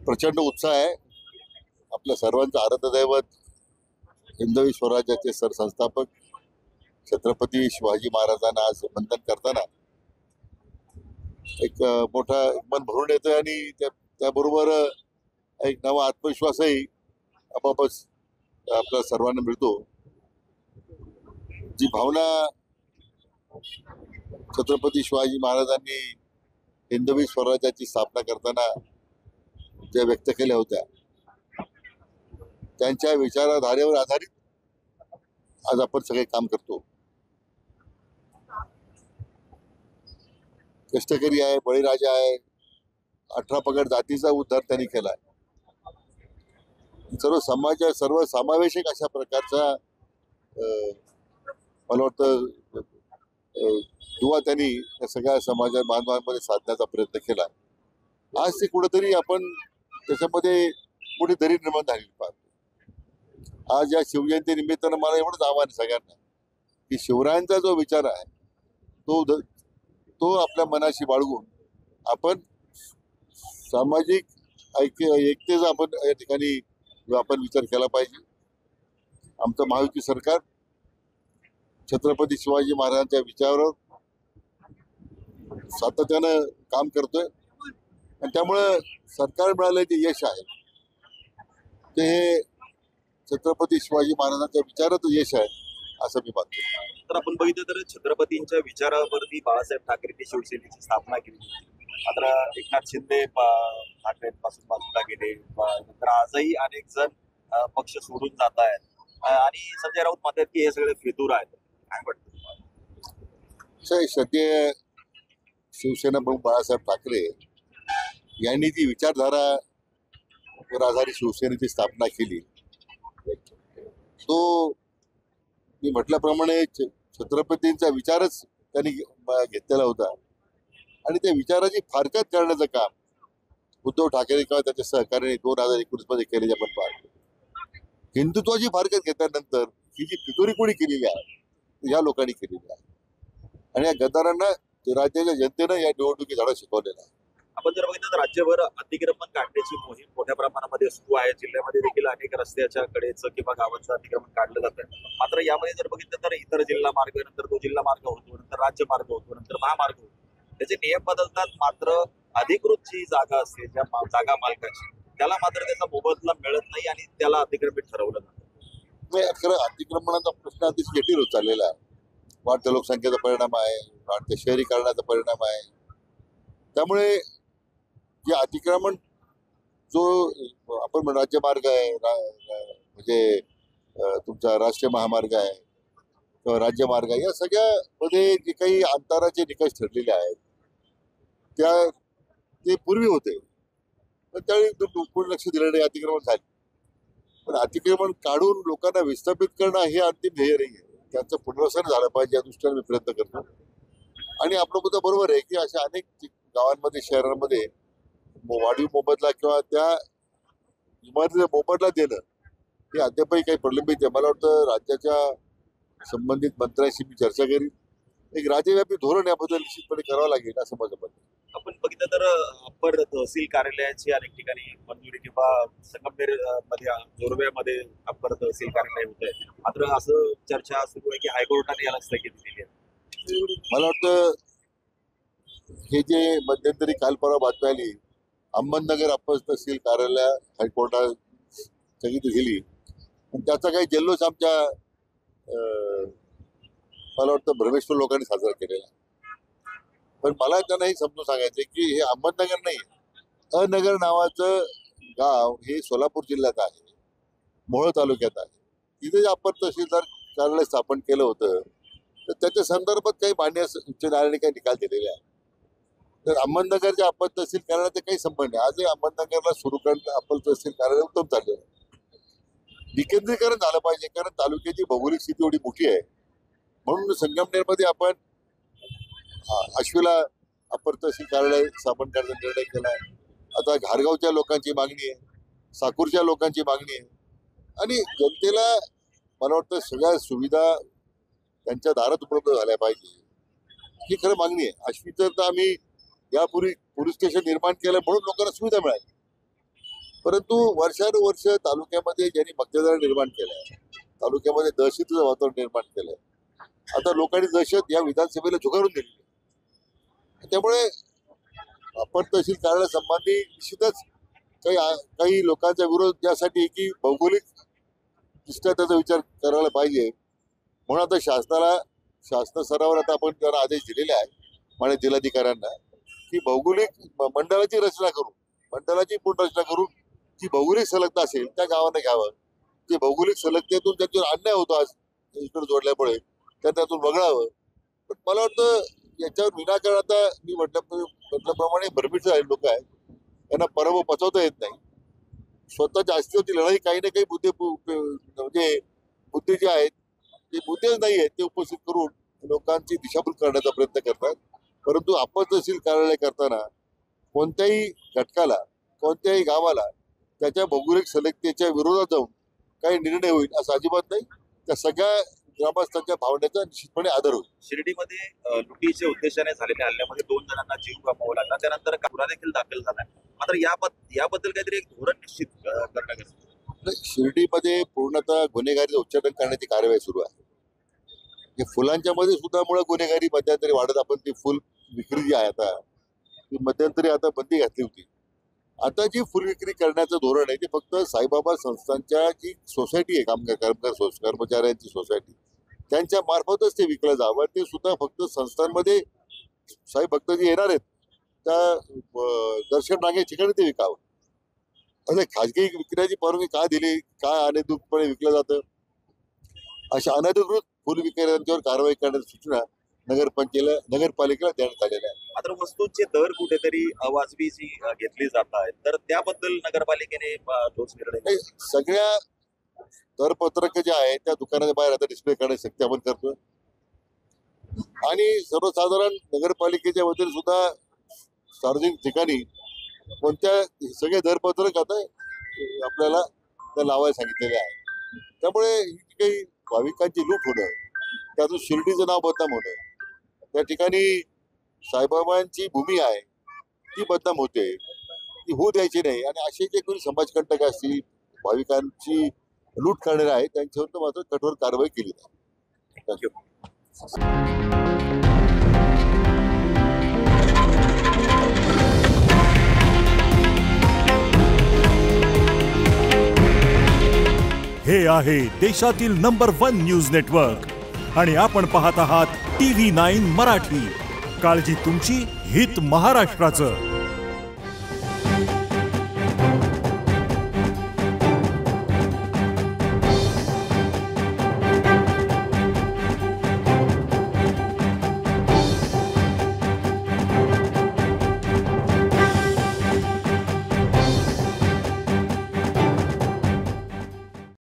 प्रचंड उत्साह आहे. आपल्या सर्वांचं आराध्यदैवत हिंदवी स्वराज्याचे सरसंस्थापक छत्रपती शिवाजी महाराजांना आज वंदन करताना एक मोठा मन भरून येतोय आणि त्याबरोबर एक नवा आत्मविश्वासही आपोआपच आपल्या सर्वांना मिळतो. जी भावना छत्रपती शिवाजी महाराजांनी हिंदवी स्वराज्याची स्थापना करताना ज्या व्यक्त केल्या होत्या त्यांच्या विचारधारेवर आधारित आज आपण सगळे काम करतो. कष्टकरी आहे, बळीराजा आहे, 18 पगड जातीचा उद्धार त्यांनी केलाय. सर्व समावेशक अशा प्रकारचा मला वाटतं दुवा त्यांनी या सगळ्या समाज बांधवांमध्ये साधण्याचा प्रयत्न केला. आज ते कुठेतरी आपण त्याच्यामध्ये मोठी दरी निर्माण झालेली पाहतो. आज या शिवजयंती निमित्तानं मला एवढंच आव्हान आहे सगळ्यांना की शिवरायांचा जो विचार आहे तो आपल्या मनाशी बाळगून आपण सामाजिक एकतेचा आपण या ठिकाणी आपण विचार केला पाहिजे. आमचं महायुती सरकार छत्रपती शिवाजी महाराजांच्या विचारावर सातत्यानं काम करतोय आणि त्यामुळं सरकार मिळालं जे यश आहे ते हे छत्रपती शिवाजी महाराजांच्या विचारात यश आहे असं मी मानतो. तर आपण बघितलं तर छत्रपतींच्या विचारावरती बाळासाहेब ठाकरेंनी शिवसेनेची स्थापना केली. मात्र एकनाथ शिंदे ठाकरेंपासून बाजूला गेले. नंतर आजही अनेक जण पक्ष सोडून जात आहेत आणि संजय राऊत म्हणतात की हे सगळे फितूर आहेत. काय वाटतं? सध्या शिवसेना प्रमुख बाळासाहेब ठाकरे यांनी जी विचारधारा वर आधारित शिवसेनेची स्थापना केली तो मी म्हटल्याप्रमाणे छत्रपतींचा विचारच त्यांनी घेतलेला होता आणि त्या विचाराची फारकत करण्याचं काम उद्धव ठाकरे किंवा त्याच्या सहकार्याने 2019 मध्ये केले आपण पाहतो. हिंदुत्वाची फारकत घेतल्यानंतर ही जी फितुरी कोणी केलेली आहे या लोकांनी केलेली आहे आणि या गद्दारांना राज्याच्या जनतेनं या निवडणुकीत धडा शिकवलेला आहे. आपण जर बघितलं तर राज्यभर अतिक्रमण काढण्याची मोहीम मोठ्या प्रमाणामध्ये सुरू आहे. जिल्ह्यामध्ये देखील अनेक रस्त्याच्या कडेचं किंवा गावांचं अतिक्रमण काढलं जातं. मात्र यामध्ये जर बघितलं तर इतर जिल्हा मार्ग, नंतर तो जिल्हा मार्ग होतो, नंतर राज्य मार्ग होतो, नंतर महामार्ग होतो. त्याचे नियम बदलतात. मात्र अधिकृत जी जागा असते ज्या जागा मालकाची त्याला मात्र त्याचा मोबदला मिळत नाही आणि त्याला अतिक्रमित ठरवलं जातं. खरं अतिक्रमणाचा प्रश्न अतिशय जटिल होत चाललेला आहे. वाढत्या लोकसंख्येचा परिणाम आहे, वाढत्या शहरीकरणाचा परिणाम आहे. त्यामुळे जे अतिक्रमण जो आपण राज्यमार्ग आहे म्हणजे तुमचा राष्ट्रीय महामार्ग आहे किंवा राज्यमार्ग आहे या सगळ्यामध्ये जे काही अंतराचे निकष ठरलेले आहेत ते पूर्वी होते पण त्यावेळी कोणी लक्ष दिलं नाही, अतिक्रमण झाले. पण अतिक्रमण काढून लोकांना विस्थापित करणं हे अंतिम ध्येय नाही आहे. त्यांचं पुनर्वसन झालं पाहिजे या दृष्टीने मी प्रयत्न करतो. आणि आपलं मुद्दा बरोबर आहे की अशा अनेक गावांमध्ये शहरांमध्ये वाढीव मोबदला किंवा त्या इमारतीचा मोबदला देणं हे अद्यापही काही प्रलंबित आहे. मला वाटतं राज्याच्या संबंधित मंत्र्यांशी मी चर्चा करीन. एक राज्यव्यापी धोरण याबद्दल निश्चितपणे करावं लागेल असं माझं मत आहे. आपण बघितलं तर अप्पर तहसील कार्यालयाची अनेक ठिकाणी मंजुरी किंवा संगमनेर मध्ये जोरव्यामध्ये अप्पर तहसील कार्यालय होत आहे. मात्र असं चर्चा सुरू आहे की हायकोर्टाने याला स्थगिती दिली आहे. मला वाटतं हे जे मध्यंतरी काल परवा बातमी आली अहमदनगर अप्पर तहसील कार्यालय हायकोर्टात स्थगिती दिली त्याचा काही जल्लोष आमच्या मला वाटतं भ्रमेश्वर लोकांनी साजरा केलेला. पण मला त्यांना हे समजून सांगायचं की हे अहमदनगर नाही, अनगर नावाचं गाव हे सोलापूर जिल्ह्यात आहे, मोहोळ तालुक्यात आहे. तिथे जे अप्पर तहसीलदार कार्यालय स्थापन केलं होतं तर त्याच्या संदर्भात काही मान्य उच्च न्यायालयाने काही निकाल दिलेले आहे. तर अहमदनगरच्या अप्पर तहसील कार्यालयाचा काही संबंध नाही. आजही अहमदनगरला सुरू करणं अप्पर तहसील कार्यालय उत्तम चाललेलं आहे. विकेंद्रीकरण झालं पाहिजे कारण तालुक्याची भौगोलिक स्थिती एवढी मोठी आहे. म्हणून संगमनेरमध्ये आपण आश्विला अप्पर तहसील कार्यालय स्थापन करण्याचा निर्णय केला आहे. आता घारगावच्या लोकांची मागणी आहे, साकूरच्या लोकांची मागणी आहे आणि जनतेला मला वाटतं सगळ्या सुविधा त्यांच्या दारात उपलब्ध झाल्या पाहिजे ही खरं मागणी आहे. आश्वीचं तर आम्ही यापूर्वी पोलीस स्टेशन निर्माण केलं म्हणून लोकांना सुविधा मिळाली. परंतु वर्षानुवर्ष तालुक्यामध्ये ज्यांनी भ्रष्टाचार निर्माण केलाय, तालुक्यामध्ये दहशतीचं वातावरण निर्माण केलंय, आता लोकांनी दहशत या विधानसभेला झुगारून दिली. त्यामुळे आपण तहसील कार्यालयासंबंधी निश्चितच काही लोकांचा विरोध यासाठी की भौगोलिक दृष्ट्या त्याचा विचार करायला पाहिजे. म्हणून आता शासन स्तरावर आता आपण त्यांना आदेश दिलेले आहे माननीय जिल्हाधिकाऱ्यांना की भौगोलिक मंडळाची रचना करून, मंडळाची पुनर्रचना करून जी भौगोलिक संलग्नता असेल त्या गावांना घ्यावं. ते भौगोलिक संलग्नतेतून त्यांच्यावर अन्याय होतो आज इकडे जोडल्यामुळे त्यातून वगळावं. पण मला वाटतं याच्यावर विनाकारण आता मी म्हटल्याप्रमाणे भरमीचे आहे लोक आहेत, त्यांना पराभव पचवता येत नाही. स्वतःच्या अस्तित्वाची लढाई काही ना काही मुद्दे जे आहेत ते मुद्देच नाही आहेत ते उपस्थित करून लोकांची दिशाभूल करण्याचा प्रयत्न करतात. परंतु आपण तहसील कार्यालय करताना कोणत्याही घटकाला, कोणत्याही गावाला त्याच्या भौगोलिक संलग्नतेच्या विरोधात जाऊन काही निर्णय होईल असं अजिबात नाही. त्या सगळ्या ग्रामस्थांच्या भावनेचा निश्चितपणे आदर होईल. शिर्डीमध्ये लुटीच्या उद्देशाने झालेल्या हल्ल्यामध्ये 2 जणांना जीव गमवावा लागला, त्यानंतर गुन्हा देखील दाखल झाला. मात्र याबद्दल काहीतरी एक धोरण निश्चित करणं गरजेचं. शिर्डीमध्ये पूर्णतः गुन्हेगारीचं उच्चाटन करण्याची कार्यवाही सुरू आहे. हे फुलांच्या मध्ये सुद्धा मुळे गुन्हेगारी मध्यंतरी वाढत, आपण ती फुल विक्री जी आहे आता ती मध्यंतरी आता बंदी घातली होती. आता जी फुल विक्री करण्याचं धोरण आहे ते फक्त साईबाबा संस्थांच्या जी सोसायटी आहे, कर्मचाऱ्यांची सोसायटी, त्यांच्या मार्फतच ते विकलं जावं. ते सुद्धा फक्त संस्थांमध्ये साई भक्त जे येणार आहेत त्या दर्शन रांगे ठिकाणी ते विकावं. असे खाजगी विक्रीची परवानगी का दिली, काय अनधिकृतपणे विकलं जातं, अशा अनधिकृत फुल विक्रेत्यांच्यावर कारवाई करण्याची सूचना नगरपालिकेला देण्यात आलेल्या आहे. मात्र वस्तूंचे दर कुठेतरी अवाजवी जी घेतली जात आहेत, तर त्याबद्दल नगरपालिकेने ठोस निर्णय. सगळ्या दरपत्रक जे आहे त्या दुकानाच्या बाहेर आता डिस्प्ले करण्याची शक्ती आपण करतो. आणि सर्वसाधारण नगरपालिकेच्या वतीने सुद्धा सार्वजनिक ठिकाणी कोणत्या सगळे दरपत्रक आता आपल्याला त्या लावायला सांगितलेले आहे. त्यामुळे ही काही भाविकांची लूट होणं, त्यातून शिर्डीचं नाव बदनाम होणं, त्या ठिकाणी साईबाबांची भूमी आहे ती बदनाम होते, ती होऊ द्यायची नाही. आणि असे जे कोणी समाजकंटक असतील, भाविकांची लूट करणारे आहेत त्यांच्यावर मात्र कठोर कारवाई केली जाईल. थँक्यू. हे आहे देशातील नंबर 1 न्यूज नेटवर्क आणि आपण पाहत आहात TV9 मराठी. काळजी तुमची, हित महाराष्ट्राचं.